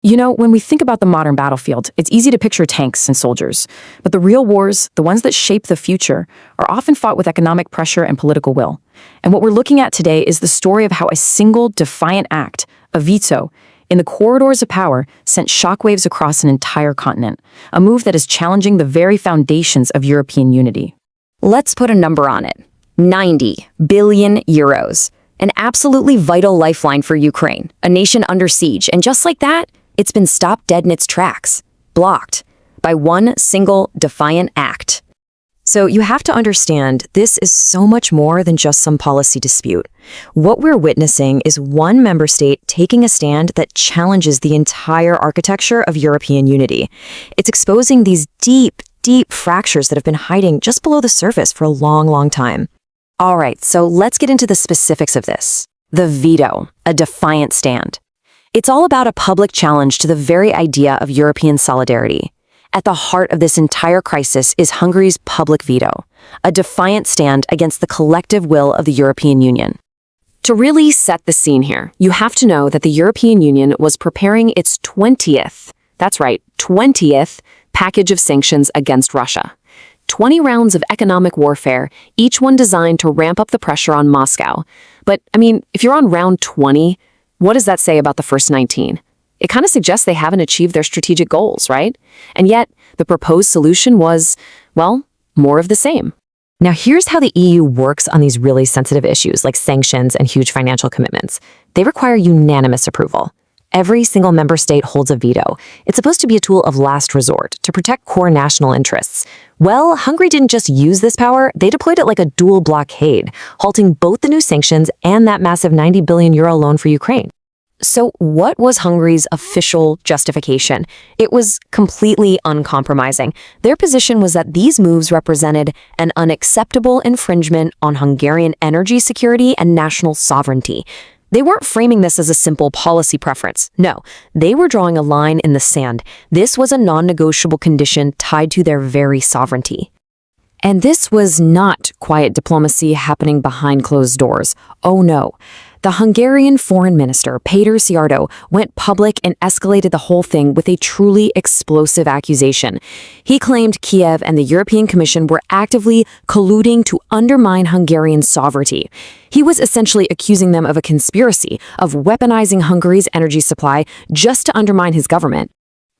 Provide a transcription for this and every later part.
You know, when we think about the modern battlefield, it's easy to picture tanks and soldiers. But the real wars, the ones that shape the future, are often fought with economic pressure and political will. And what we're looking at today is the story of how a single defiant act, a veto, in the corridors of power sent shockwaves across an entire continent, a move that is challenging the very foundations of European unity. Let's put a number on it. 90 billion euros. An absolutely vital lifeline for Ukraine, a nation under siege. And just like that, it's been stopped dead in its tracks, blocked, by one single defiant act. So you have to understand, this is so much more than just some policy dispute. What we're witnessing is one member state taking a stand that challenges the entire architecture of European unity. It's exposing these deep, deep fractures that have been hiding just below the surface for a long, long time. All right, so let's get into the specifics of this. The veto, a defiant stand. It's all about a public challenge to the very idea of European solidarity. At the heart of this entire crisis is Hungary's public veto, a defiant stand against the collective will of the European Union. To really set the scene here, you have to know that the European Union was preparing its 20th, that's right, 20th package of sanctions against Russia. 20 rounds of economic warfare, each one designed to ramp up the pressure on Moscow. But, if you're on round 20, what does that say about the first 19? It kind of suggests they haven't achieved their strategic goals, right? And yet, the proposed solution was, well, more of the same. Now, here's how the EU works on these really sensitive issues like sanctions and huge financial commitments. They require unanimous approval. Every single member state holds a veto. It's supposed to be a tool of last resort to protect core national interests. Well, Hungary didn't just use this power, they deployed it like a dual blockade, halting both the new sanctions and that massive 90 billion euro loan for Ukraine. So what was Hungary's official justification? It was completely uncompromising. Their position was that these moves represented an unacceptable infringement on Hungarian energy security and national sovereignty. They weren't framing this as a simple policy preference. No, they were drawing a line in the sand. This was a non-negotiable condition tied to their very sovereignty. And this was not quiet diplomacy happening behind closed doors. Oh no. The Hungarian Foreign Minister, Péter Szijjártó, went public and escalated the whole thing with a truly explosive accusation. He claimed Kiev and the European Commission were actively colluding to undermine Hungarian sovereignty. He was essentially accusing them of a conspiracy, of weaponizing Hungary's energy supply just to undermine his government.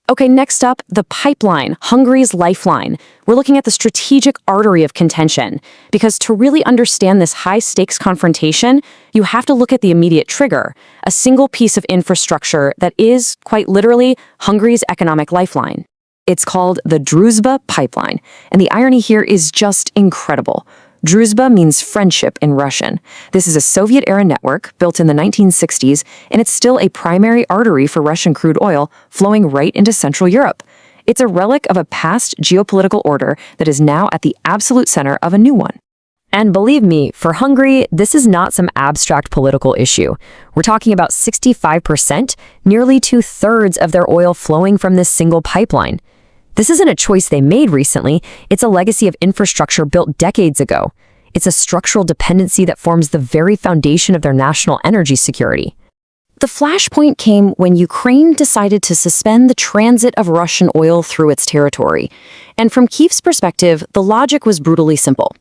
Okay, next up, the pipeline, Hungary's lifeline. We're looking at the strategic artery of contention, because to really understand this high-stakes confrontation, you have to look at the immediate trigger, a single piece of infrastructure that is, quite literally, Hungary's economic lifeline. It's called the Druzhba pipeline, and the irony here is just incredible. Druzhba means friendship in Russian. This is a Soviet-era network built in the 1960s, and it's still a primary artery for Russian crude oil flowing right into Central Europe. It's a relic of a past geopolitical order that is now at the absolute center of a new one. And believe me, for Hungary, this is not some abstract political issue. We're talking about 65%, nearly 2/3 of their oil flowing from this single pipeline. This isn't a choice they made recently, it's a legacy of infrastructure built decades ago. It's a structural dependency that forms the very foundation of their national energy security. The flashpoint came when Ukraine decided to suspend the transit of Russian oil through its territory. And from Kyiv's perspective, the logic was brutally simple.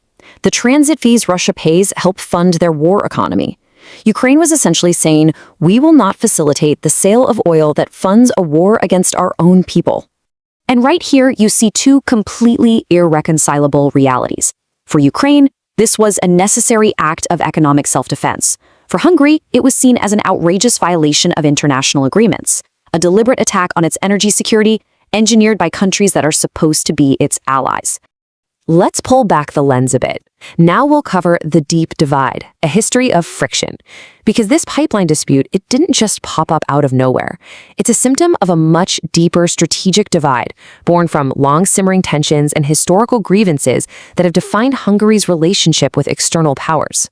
The transit fees Russia pays help fund their war economy. Ukraine was essentially saying, we will not facilitate the sale of oil that funds a war against our own people. And right here, you see two completely irreconcilable realities. For Ukraine, this was a necessary act of economic self-defense. For Hungary, it was seen as an outrageous violation of international agreements, a deliberate attack on its energy security, engineered by countries that are supposed to be its allies. Let's pull back the lens a bit. Now we'll cover the deep divide, a history of friction. Because this pipeline dispute, it didn't just pop up out of nowhere. It's a symptom of a much deeper strategic divide, born from long-simmering tensions and historical grievances that have defined Hungary's relationship with external powers.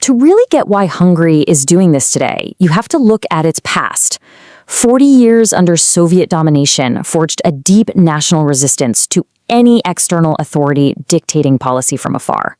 To really get why Hungary is doing this today, you have to look at its past. 40 years under Soviet domination forged a deep national resistance to any external authority dictating policy from afar.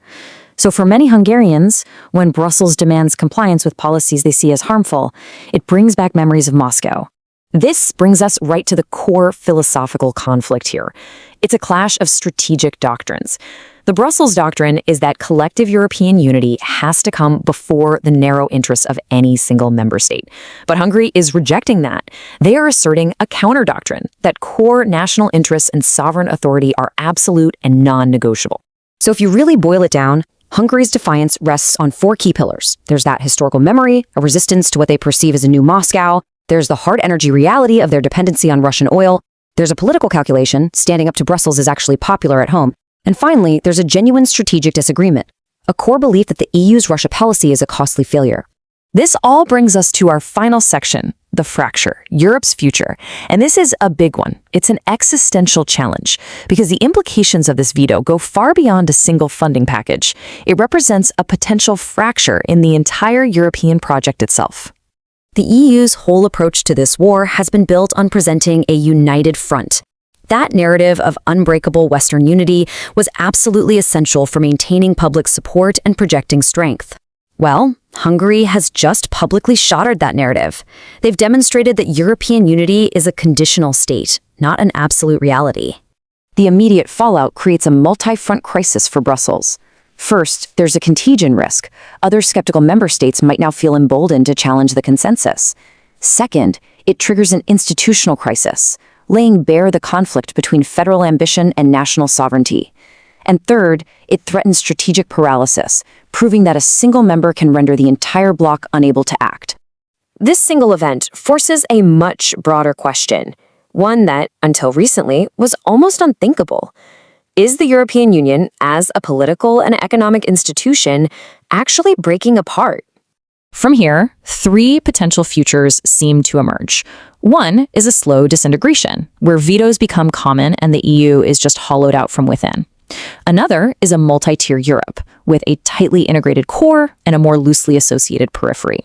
So for many Hungarians, when Brussels demands compliance with policies they see as harmful, it brings back memories of Moscow. This brings us right to the core philosophical conflict here. It's a clash of strategic doctrines. The Brussels doctrine is that collective European unity has to come before the narrow interests of any single member state. But Hungary is rejecting that. They are asserting a counter doctrine that core national interests and sovereign authority are absolute and non-negotiable. So if you really boil it down, Hungary's defiance rests on four key pillars. There's that historical memory, a resistance to what they perceive as a new Moscow. There's the hard energy reality of their dependency on Russian oil. There's a political calculation, standing up to Brussels is actually popular at home. And finally, there's a genuine strategic disagreement, a core belief that the EU's Russia policy is a costly failure. This all brings us to our final section, the fracture, Europe's future. And this is a big one. It's an existential challenge because the implications of this veto go far beyond a single funding package. It represents a potential fracture in the entire European project itself. The EU's whole approach to this war has been built on presenting a united front. That narrative of unbreakable Western unity was absolutely essential for maintaining public support and projecting strength. Well, Hungary has just publicly shattered that narrative. They've demonstrated that European unity is a conditional state, not an absolute reality. The immediate fallout creates a multi-front crisis for Brussels. First, there's a contagion risk. Other skeptical member states might now feel emboldened to challenge the consensus. Second, it triggers an institutional crisis, laying bare the conflict between federal ambition and national sovereignty. And third, it threatens strategic paralysis, proving that a single member can render the entire bloc unable to act. This single event forces a much broader question, one that, until recently, was almost unthinkable. Is the European Union, as a political and economic institution, actually breaking apart? From here, three potential futures seem to emerge. One is a slow disintegration, where vetoes become common and the EU is just hollowed out from within. Another is a multi-tier Europe, with a tightly integrated core and a more loosely associated periphery.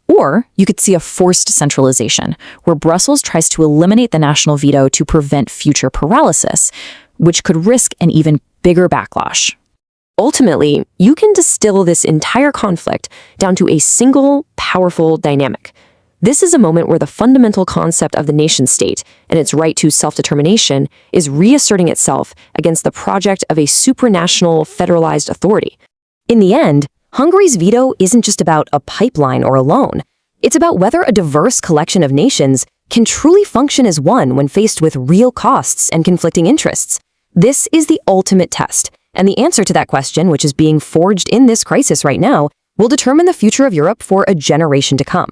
Or you could see a forced centralization, where Brussels tries to eliminate the national veto to prevent future paralysis, which could risk an even bigger backlash. Ultimately, you can distill this entire conflict down to a single, powerful dynamic. This is a moment where the fundamental concept of the nation-state and its right to self-determination is reasserting itself against the project of a supranational federalized authority. In the end, Hungary's veto isn't just about a pipeline or a loan. It's about whether a diverse collection of nations can truly function as one when faced with real costs and conflicting interests. This is the ultimate test. And the answer to that question, which is being forged in this crisis right now, will determine the future of Europe for a generation to come.